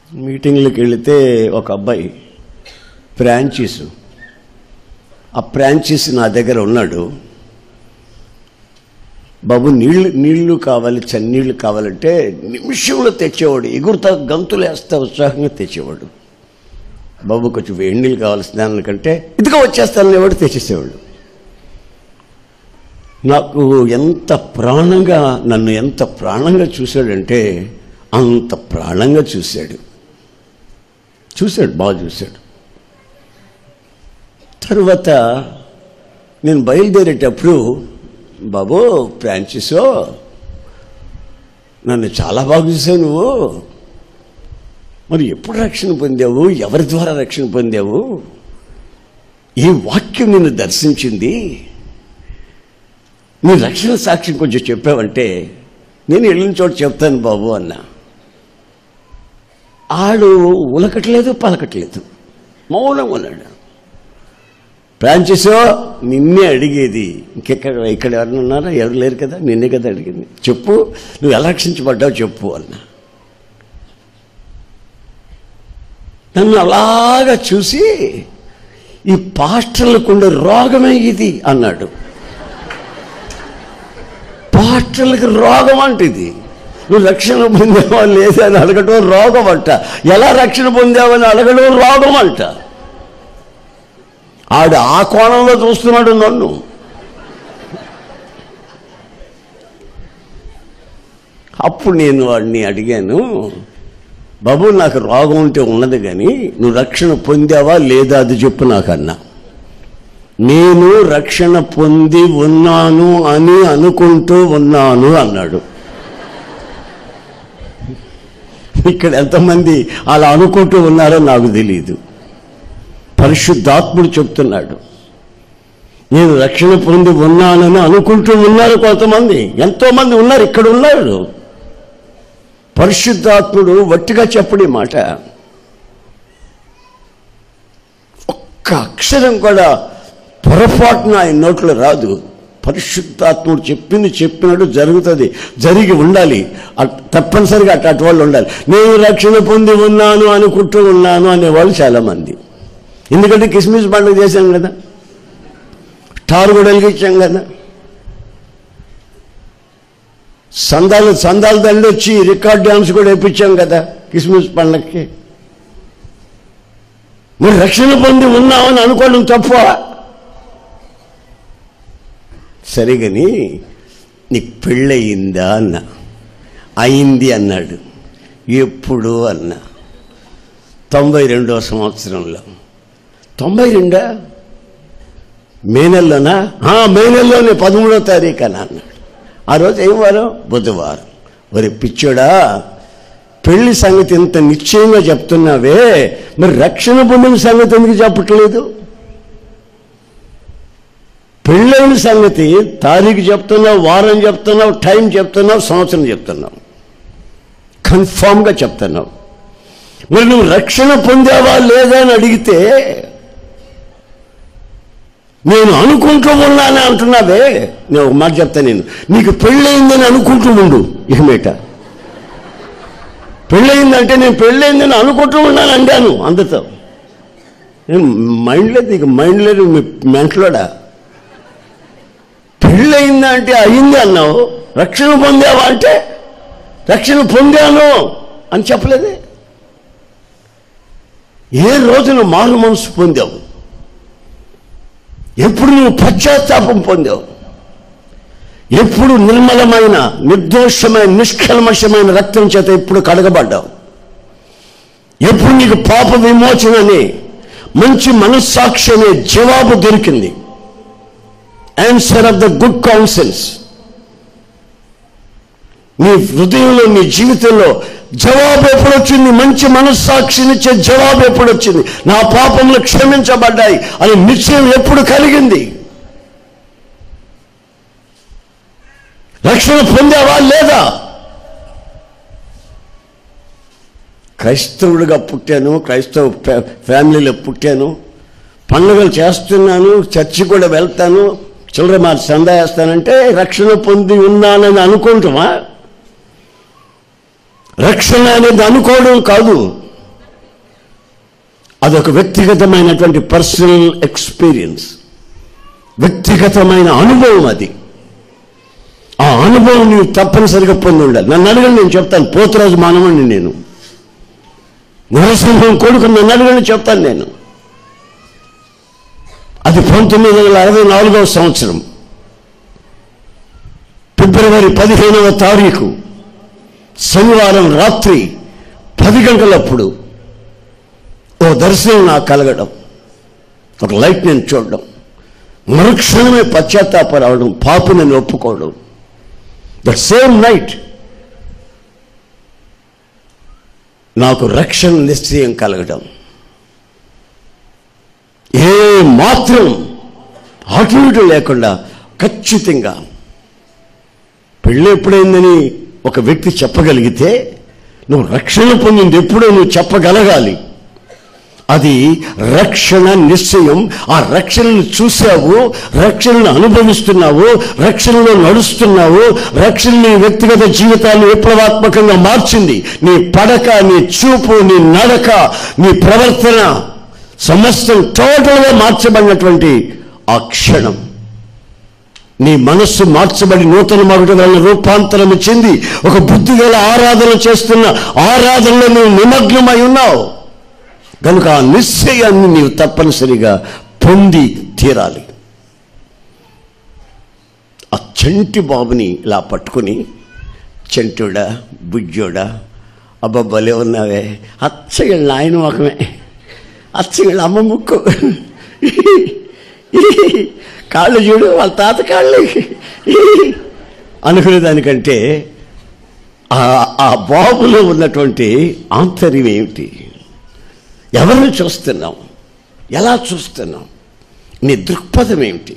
మీటింగ్లకు వెళితే ఒక అబ్బాయి ఫ్రాంచైజ్, ఆ ఫ్రాంచైజ్ నా దగ్గర ఉన్నాడు. బాబు నీళ్లు కావాలి, చన్నీళ్ళు కావాలంటే నిమిషంలో తెచ్చేవాడు, ఎగురుతా గంతులు వేస్తా ఉత్సాహంగా తెచ్చేవాడు. బాబు కొంచెం వేడి నీళ్ళు కావాలి స్నానాల కంటే, ఇదిగా వచ్చేస్తాను ఎవడు తెచ్చేసేవాడు. నాకు నన్ను ఎంత ప్రాణంగా చూశాడంటే అంత ప్రాణంగా చూశాడు, బాగా చూశాడు. తరువాత నేను బయలుదేరేటప్పుడు, బాబు ఫ్రాన్సిసో నన్ను చాలా బాగా చూసావు, నువ్వు మరి ఎప్పుడు రక్షణ పొందావు, ఎవరి ద్వారా రక్షణ పొందావు, ఈ వాక్యం నిన్ను దర్శించింది, నీ రక్షణ సాక్ష్యం కొంచెం చెప్పావంటే నేను వెళ్ళిన చోట చెప్తాను బాబు అన్నా. ఆడు ఉలకట్లేదు పలకట్లేదు, మౌనంగా ఉన్నాడు. ఫ్రాన్సిసో నిన్నే అడిగేది, ఇక్కడ ఎవరైనా ఉన్నారా, ఎవరు లేరు కదా, నిన్నే కదా అడిగింది, చెప్పు నువ్వు ఎలా రక్షించబడ్డావు చెప్పు అన్నా. నన్ను అలాగా చూసి ఈ పాస్టర్లకు ఉండే రోగమే ఇది అన్నాడు. పాస్టర్లకు రోగం అంటే ఇది, నువ్వు రక్షణ పొందావా లేదా అని అడగడం రోగం అంట, ఎలా రక్షణ పొందావని అడగడం రోగం అంట. ఆడు ఆ కోణంలో చూస్తున్నాడు నన్ను. అప్పుడు నేను వాడిని అడిగాను, బాబు నాకు రోగం ఉంటే ఉన్నది కానీ నువ్వు రక్షణ పొందావా లేదా అది చెప్పు నాకన్నా. నేను రక్షణ పొంది ఉన్నాను అని అనుకుంటూ ఉన్నాను అన్నాడు. ఇక్కడ ఎంతమంది అలా అనుకుంటూ ఉన్నారో నాకు తెలియదు. పరిశుద్ధాత్ముడు చెప్తున్నాడు, నేను రక్షణ పొంది ఉన్నానని అనుకుంటూ ఉన్నారు కొంతమంది, ఎంతోమంది ఉన్నారు, ఇక్కడ ఉన్నారు. పరిశుద్ధాత్ముడు వట్టిగా చెప్పడి మాట, ఒక్క అక్షరం కూడా పొరపాటున ఆయన నోట్లో రాదు. పరిశుద్ధాత్ముడు చెప్పినట్టు జరుగుతుంది, జరిగి ఉండాలి, తప్పనిసరిగా అటు వాళ్ళు ఉండాలి. నేను రక్షణ పొంది ఉన్నాను అనుకుంటూ ఉన్నాను అనేవాళ్ళు చాలామంది. ఎందుకంటే కిస్మిస్ పండుగ చేశాం కదా, స్టార్ కూడా వెలిగించాం కదా, సందాలు దండి వచ్చి రికార్డ్ డ్యాన్స్ కూడా వేయించాం కదా కిస్మిస్ పండుగకి. మరి రక్షణ పొంది ఉన్నామని అనుకోవడం తప్ప. సరిగని నీకు పెళ్ళయిందా అన్నా. అయింది అన్నాడు. ఎప్పుడు అన్నా. 92వ సంవత్సరంలో. 92 మే నెలలోనా? మే నెలలోనే 13వ తారీఖు అని అన్నాడు. ఆ రోజు ఏం వారం? బుధవారం. మరి పిచ్చోడా, పెళ్లి సంగతి ఇంత నిశ్చయంగా చెప్తున్నావే, మరి రక్షణ పొందిన సంగతి ఎందుకు చెప్పట్లేదు? పెళ్ళైన సంగతి తారీఖు చెప్తున్నావు, వారం చెప్తున్నావు, టైం చెప్తున్నావు, సంవత్సరం చెప్తున్నావు, కన్ఫామ్గా చెప్తున్నావు. మరి నువ్వు రక్షణ పొందావా లేదా అని అడిగితే నేను అనుకుంటూ ఉన్నానే అంటున్నావే. నేను ఒక మాట చెప్తా, నేను నీకు పెళ్ళయిందని అనుకుంటూ ఉండు. ఏమేట పెళ్ళయిందంటే నేను పెళ్ళయిందని అనుకుంటూ ఉన్నాను అంటాను అందరితో. నేను మైండ్ లేదు, నీకు మైండ్ లేదు, మెంటలోడా. పెళ్ళయిందా అంటే అయింది అన్నావు, రక్షణ పొందావా అంటే రక్షణ పొందాను అని చెప్పలేదే. ఏ రోజు నువ్వు మారు మనసు పొందావు? ఎప్పుడు నువ్వు పశ్చాత్తాపం పొందావు? ఎప్పుడు నిర్మలమైన, నిర్దోషమైన, నిష్కల్మషమైన రక్తం చేత ఎప్పుడు కడగబడ్డావు? ఎప్పుడు నీకు పాప విమోచనని, మంచి మనస్సాక్షి అనే జవాబు దొరికింది? Answer of the good councils. నీ హృదయంలో, నీ జీవితంలో జవాబు ఎప్పుడు వచ్చింది? మంచి మనస్సాక్షినిచ్చే జవాబు ఎప్పుడు వచ్చింది? నా పాపములు క్షమించబడ్డాయి అని నిశ్చయం ఎప్పుడు కలిగింది? రక్షణ పొందావా లేదా? క్రైస్తవుడిగా పుట్టాను, క్రైస్తవ ఫ్యామిలీలో పుట్టాను, పండుగలు చేస్తున్నాను, చర్చి కూడా వెళ్తాను, చిల్లర మార్చి సందా వేస్తానంటే రక్షణ పొంది ఉన్నానని అనుకుంటామా? రక్షణ అనేది అనుకోవడం కాదు, అదొక వ్యక్తిగతమైనటువంటి పర్సనల్ ఎక్స్పీరియన్స్, వ్యక్తిగతమైన అనుభవం. అది ఆ అనుభవం నీవు తప్పనిసరిగా పొంది ఉండాలి. నన్ను అడగండి, నేను చెప్తాను. పోతురాజు మానవుడిని నేను, నరసింహం కొడుకు, నన్ను అడగండి చెప్తాను నేను. అది 1964వ సంవత్సరం ఫిబ్రవరి 15వ తారీఖు శనివారం రాత్రి 10 గంటలప్పుడు ఓ దర్శనం నాకు కలగడం, ఒక లైట్ నేను చూడడం, మరుక్షణమే పశ్చాత్తాప రావడం, పాపునని ఒప్పుకోవడం. దట్ సేమ్ నైట్ నాకు రక్షణ నిశ్చయం కలగడం. ఏ మాత్రం అటు ఇటు లేకుండా ఖచ్చితంగా పెళ్ళి ఎప్పుడైందని ఒక వ్యక్తి చెప్పగలిగితే నువ్వు రక్షణ పొందింది ఎప్పుడో నువ్వు చెప్పగలగాలి. అది రక్షణ నిశ్చయం. ఆ రక్షణను చూసావు, రక్షణను అనుభవిస్తున్నావు, రక్షణలో నడుస్తున్నావు. రక్షణ నీ వ్యక్తిగత జీవితాన్ని విప్లవాత్మకంగా మార్చింది. నీ పడక, నీ చూపు, నీ నడక, నీ ప్రవర్తన సమస్తం టోటల్గా మార్చబడినటువంటి ఆ క్షణం నీ మనస్సు మార్చబడి నూతన మగుట వలన రూపాంతరము చెంది ఒక బుద్ధిగల ఆరాధన చేస్తున్న ఆరాధనలో నువ్వు నిమగ్నమై ఉన్నావు. కనుక ఆ నిశ్చయాన్ని నీవు తప్పనిసరిగా పొంది తీరాలి. ఆ చంటి బాబుని ఇలా పట్టుకుని, చంటుడా, బుజ్జోడా, అబ్బబ్బలే ఉన్నావే, అచ్చగిళ్ళ ఆయన ముఖమే, అచ్చగిళ్ళ అమ్మ ముక్కు, కాళ్ళు చూడు వాళ్ళ తాత కాళ్ళు అనుకునేదానికంటే ఆ బాబులో ఉన్నటువంటి ఆంతర్యం ఏమిటి? ఎవరిని చూస్తున్నాం? ఎలా చూస్తున్నాం? నీ దృక్పథం ఏమిటి?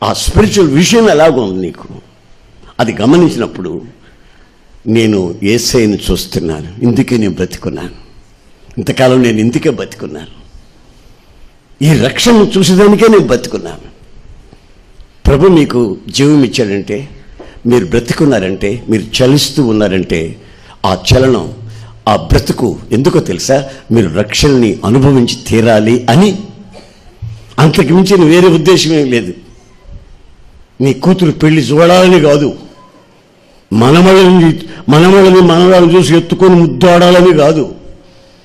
ఆ స్పిరిచువల్ విజన్ ఎలాగుంది నీకు? అది గమనించినప్పుడు నేను యేసయ్యను చూస్తున్నాను, ఇందుకే నేను బ్రతికున్నాను, ఇంతకాలం నేను ఇందుకే బతికున్నాను, ఈ రక్షణను చూసేదానికే నేను బతికున్నాను. ప్రభు మీకు జీవం ఇచ్చాడంటే, మీరు బ్రతికున్నారంటే, మీరు చలిస్తూ ఉన్నారంటే, ఆ చలనం, ఆ బ్రతుకు ఎందుకో తెలుసా? మీరు రక్షణని అనుభవించి తీరాలి అని. అంతకు మించిన వేరే ఉద్దేశం ఏం లేదు. నీ కూతురు పెళ్లి చూడాలని కాదు, మనమళ్ళని మనవరాలను చూసి ఎత్తుకొని ముద్దాడాలని కాదు,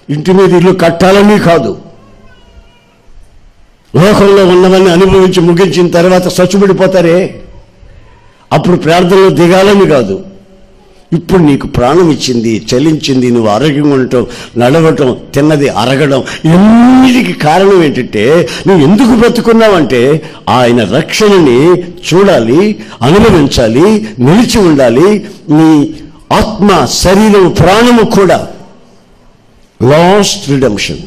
ఇంటి మీద ఇల్లు కట్టాలని కాదు, లోకంలో ఉన్నవన్నీ అనుభవించి ముగించిన తర్వాత చచ్చుబడిపోతారే అప్పుడు ప్రార్థనలో దిగాలని కాదు. ఇప్పుడు నీకు ప్రాణం ఇచ్చింది, చలించింది, నువ్వు ఆరోగ్యంగా ఉండటం, నడవటం, తిన్నది అరగడం, ఎన్నిటికి కారణం ఏంటంటే నువ్వు ఎందుకు బ్రతుకున్నావంటే ఆయన రక్షణని చూడాలి, అనుభవించాలి, నిలిచి ఉండాలి. నీ ఆత్మ, శరీరం, ప్రాణము కూడా లాస్ట్ రిడెంప్షన్.